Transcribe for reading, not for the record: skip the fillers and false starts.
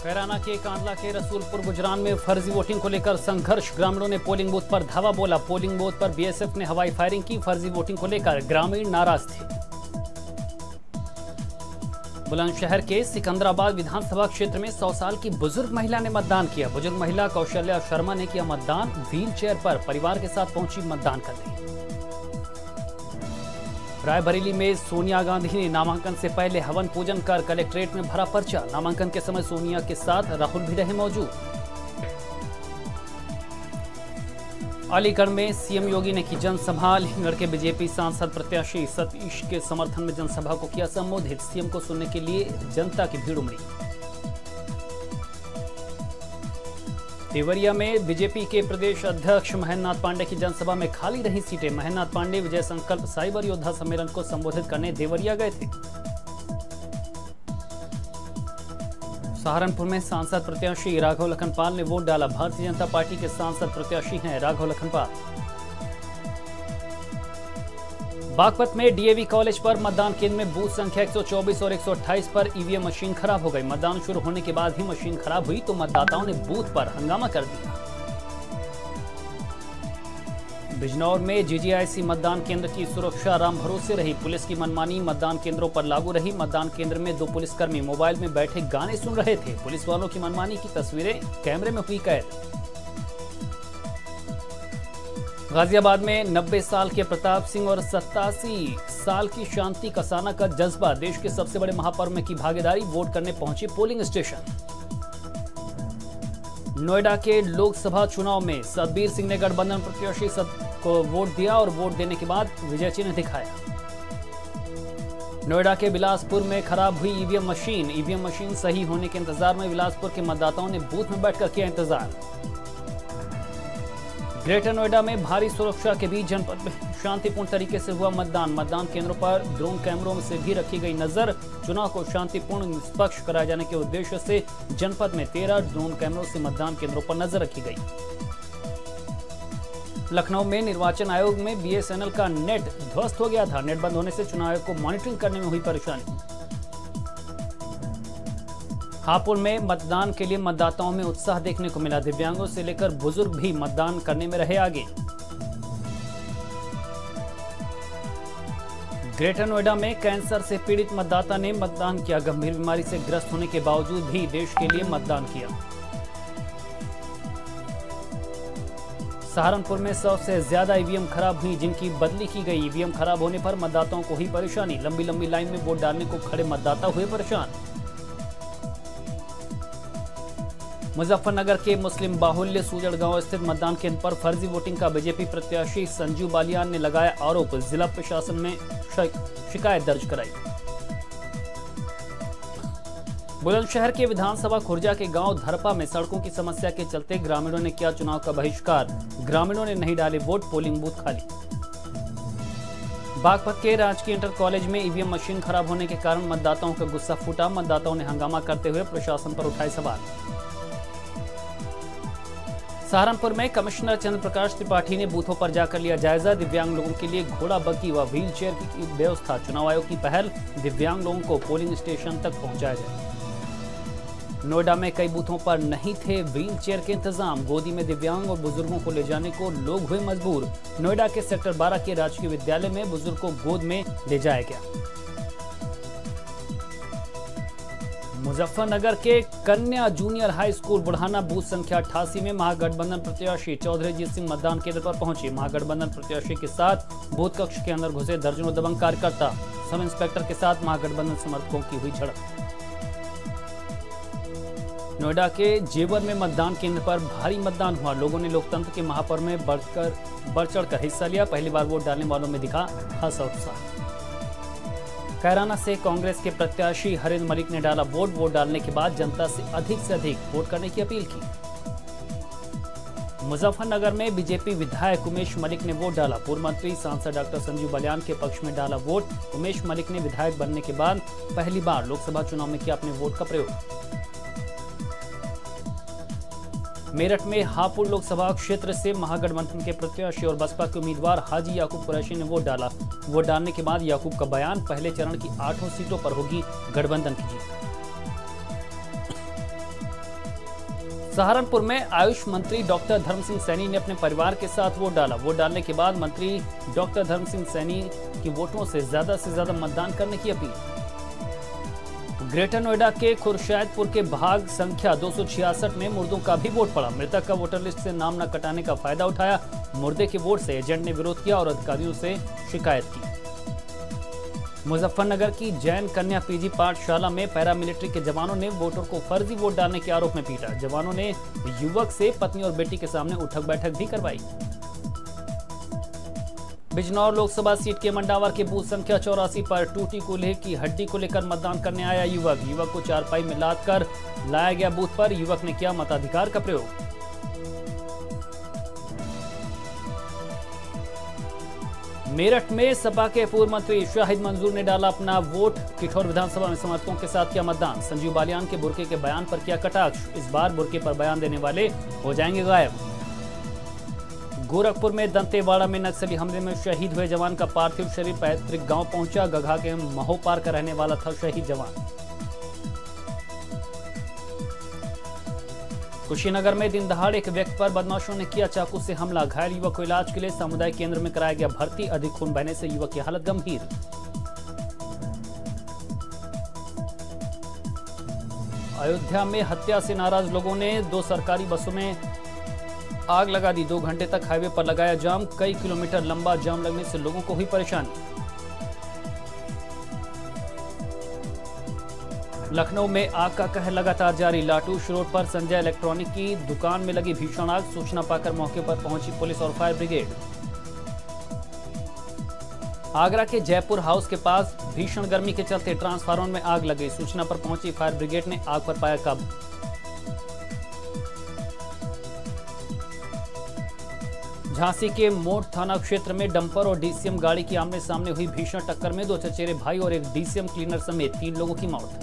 कैराना के कांडला के रसूलपुर गुजरान में फर्जी वोटिंग को लेकर संघर्ष। ग्रामीणों ने पोलिंग बूथ पर धावा बोला। पोलिंग बूथ पर बीएसएफ ने हवाई फायरिंग की। फर्जी वोटिंग को लेकर ग्रामीण नाराज थे। बुलंदशहर के सिकंदराबाद विधानसभा क्षेत्र में 100 साल की बुजुर्ग महिला ने मतदान किया। बुजुर्ग महिला कौशल्या शर्मा ने किया मतदान। व्हील चेयर पर परिवार के साथ पहुंची मतदान करने। रायबरेली में सोनिया गांधी ने नामांकन से पहले हवन पूजन कर कलेक्ट्रेट में भरा पर्चा। नामांकन के समय सोनिया के साथ राहुल भी रहे मौजूद। अलीगढ़ में सीएम योगी ने की जनसभा। अलीगढ़ के बीजेपी सांसद प्रत्याशी सतीश के समर्थन में जनसभा को किया संबोधित। सीएम को सुनने के लिए जनता की भीड़ उमड़ी। देवरिया में बीजेपी के प्रदेश अध्यक्ष महेंद्रनाथ पांडे की जनसभा में खाली रही सीटें। महेंद्रनाथ पांडे विजय संकल्प साइबर योद्धा सम्मेलन को संबोधित करने देवरिया गए थे। सहारनपुर में सांसद प्रत्याशी राघव लखनपाल ने वोट डाला। भारतीय जनता पार्टी के सांसद प्रत्याशी हैं राघव लखनपाल। बागपत में डीएवी कॉलेज पर मतदान केंद्र में बूथ संख्या 124 और 128 पर ईवीएम मशीन खराब हो गई। मतदान शुरू होने के बाद ही मशीन खराब हुई तो मतदाताओं ने बूथ पर हंगामा कर दिया। बिजनौर में जीजीआईसी मतदान केंद्र की सुरक्षा राम भरोसे रही। पुलिस की मनमानी मतदान केंद्रों पर लागू रही। मतदान केंद्र में 2 पुलिसकर्मी मोबाइल में बैठे गाने सुन रहे थे। पुलिस वालों की मनमानी की तस्वीरें कैमरे में हुई कैद। गाजियाबाद में 90 साल के प्रताप सिंह और 87 साल की शांति कसाना का जज्बा। देश के सबसे बड़े महापर्व में की भागीदारी। वोट करने पहुंचे पोलिंग स्टेशन। नोएडा के लोकसभा चुनाव में सतबीर सिंह ने गठबंधन प्रत्याशी को वोट दिया और वोट देने के बाद विजय चिन्ह दिखाया। नोएडा के बिलासपुर में खराब हुई ईवीएम मशीन। ईवीएम मशीन सही होने के इंतजार में बिलासपुर के मतदाताओं ने बूथ में बैठकर किया इंतजार। ग्रेटर नोएडा में भारी सुरक्षा के बीच जनपद में शांतिपूर्ण तरीके से हुआ मतदान। मतदान केंद्रों पर ड्रोन कैमरों से भी रखी गई नजर। चुनाव को शांतिपूर्ण निष्पक्ष कराए जाने के उद्देश्य से जनपद में 13 ड्रोन कैमरों से मतदान केंद्रों पर नजर रखी गई। लखनऊ में निर्वाचन आयोग में बीएसएनएल का नेट ध्वस्त हो गया था। नेट बंद होने से चुनाव आयोग को मॉनिटरिंग करने में हुई परेशानी। हापुड़ में मतदान के लिए मतदाताओं में उत्साह देखने को मिला। दिव्यांगों से लेकर बुजुर्ग भी मतदान करने में रहे आगे। ग्रेटर नोएडा में कैंसर से पीड़ित मतदाता ने मतदान किया। गंभीर बीमारी से ग्रस्त होने के बावजूद भी देश के लिए मतदान किया। सहारनपुर में 100 से ज्यादा ईवीएम खराब हुई जिनकी बदली की गई। ईवीएम खराब होने पर मतदाताओं को हुई परेशानी। लंबी लंबी लाइन में वोट डालने को खड़े मतदाता हुए परेशान। मुजफ्फरनगर के मुस्लिम बाहुल्य सूजड़ गांव स्थित मतदान केंद्र पर फर्जी वोटिंग का बीजेपी प्रत्याशी संजू बालियान ने लगाया आरोप। जिला प्रशासन में शिकायत दर्ज कराई। बुलंदशहर के विधानसभा खुर्जा के गांव धरपा में सड़कों की समस्या के चलते ग्रामीणों ने किया चुनाव का बहिष्कार। ग्रामीणों ने नहीं डाले वोट। पोलिंग बूथ खाली। बागपत के राजकीय इंटर कॉलेज में ईवीएम मशीन खराब होने के कारण मतदाताओं का गुस्सा फूटा। मतदाताओं ने हंगामा करते हुए प्रशासन पर उठाए सवाल। सहारनपुर में कमिश्नर चंद्र प्रकाश त्रिपाठी ने बूथों पर जाकर लिया जायजा। दिव्यांग लोगों के लिए घोड़ा बग्गी व व्हील चेयर की व्यवस्था। चुनाव आयोग की पहल। दिव्यांग लोगों को पोलिंग स्टेशन तक पहुंचाया जाए। नोएडा में कई बूथों पर नहीं थे व्हील चेयर के इंतजाम। गोदी में दिव्यांग और बुजुर्गों को ले जाने को लोग हुए मजबूर। नोएडा के सेक्टर 12 के राजकीय विद्यालय में बुजुर्ग को गोद में ले जाया गया। मुजफ्फरनगर के कन्या junior high school Budhana booth संख्या 88 में महागठबंधन प्रत्याशी चौधरी जीत सिंह मतदान केंद्र पर पहुंचे। महागठबंधन प्रत्याशी के साथ बूथ कक्ष के अंदर घुसे दर्जनों दबंग कार्यकर्ता। सब इंस्पेक्टर के साथ महागठबंधन समर्थकों की हुई झड़प। नोएडा के जेवर में मतदान केंद्र पर भारी मतदान हुआ। लोगों ने लोकतंत्र के महापर्व में बढ़ चढ़कर हिस्सा लिया। पहली बार वोट डालने वालों में दिखा खासा उत्साह। कैराना से कांग्रेस के प्रत्याशी हरिंद्र मलिक ने डाला वोट। वोट डालने के बाद जनता से अधिक वोट करने की अपील की। मुजफ्फरनगर में बीजेपी विधायक उमेश मलिक ने वोट डाला। पूर्व मंत्री सांसद डॉक्टर संजू बालियान के पक्ष में डाला वोट। उमेश मलिक ने विधायक बनने के बाद पहली बार लोकसभा चुनाव में किया अपने वोट का प्रयोग। मेरठ में हापुड़ लोकसभा क्षेत्र से महागठबंधन के प्रत्याशी और बसपा के उम्मीदवार हाजी याकूब कुरैशी ने वोट डाला। वोट डालने के बाद याकूब का बयान, पहले चरण की 8 सीटों पर होगी गठबंधन की जीत। सहारनपुर में आयुष मंत्री डॉक्टर धर्म सिंह सैनी ने अपने परिवार के साथ वोट डाला। वोट डालने के बाद मंत्री डॉक्टर धर्म सिंह सैनी की वोटरों से ज्यादा मतदान करने की अपील। ग्रेटर नोएडा के खुर्शैदपुर के भाग संख्या 266 में मुर्दों का भी वोट पड़ा। मृतक का वोटर लिस्ट से नाम न कटाने का फायदा उठाया। मुर्दे के वोट से एजेंट ने विरोध किया और अधिकारियों से शिकायत की। मुजफ्फरनगर की जैन कन्या पीजी पाठशाला में पैरामिलिट्री के जवानों ने वोटर को फर्जी वोट डालने के आरोप में पीटा। जवानों ने युवक से पत्नी और बेटी के सामने उठक बैठक भी करवाई। बिजनौर लोकसभा सीट के मंडावर के बूथ संख्या 84 पर टूटी कूल्हे की हड्डी को लेकर मतदान करने आया युवक को चारपाई में लाद कर लाया गया बूथ पर। युवक ने किया मताधिकार का प्रयोग। मेरठ में सपा के पूर्व मंत्री शाहिद मंजूर ने डाला अपना वोट। किठौर विधानसभा में समर्थकों के साथ किया मतदान। संजीव बालियान के बुर्के के बयान पर किया कटाक्ष। इस बार बुर्के पर बयान देने वाले हो जाएंगे गायब। गोरखपुर में दंतेवाड़ा में नक्सली हमले में शहीद हुए जवान का पार्थिव शरीर पैतृक गांव पहुंचा। गघा के महोपार का रहने वाला था शहीद जवान। कुशीनगर में दिन दहाड़े एक व्यक्ति पर बदमाशों ने किया चाकू से हमला। घायल युवक को इलाज के लिए सामुदायिक केंद्र में कराया गया भर्ती। अधिक खून बहने से युवक की हालत गंभीर। अयोध्या में हत्या से नाराज लोगों ने 2 सरकारी बसों में आग लगा दी। 2 घंटे तक हाईवे पर लगाया जाम। कई किलोमीटर लंबा जाम लगने से लोगों को हुई परेशानी। लखनऊ में आग का कहर लगातार जारी। लाटूश रोड पर संजय इलेक्ट्रॉनिक की दुकान में लगी भीषण आग। सूचना पाकर मौके पर पहुंची पुलिस और फायर ब्रिगेड। आगरा के जयपुर हाउस के पास भीषण गर्मी के चलते ट्रांसफार्मर में आग लग गई। सूचना पर पहुंची फायर ब्रिगेड ने आग पर पाया काबू। झांसी के मोड़ थाना क्षेत्र में डंपर और डीसीएम गाड़ी की आमने सामने हुई भीषण टक्कर में 2 चचेरे भाई और एक डीसीएम क्लीनर समेत 3 लोगों की मौत।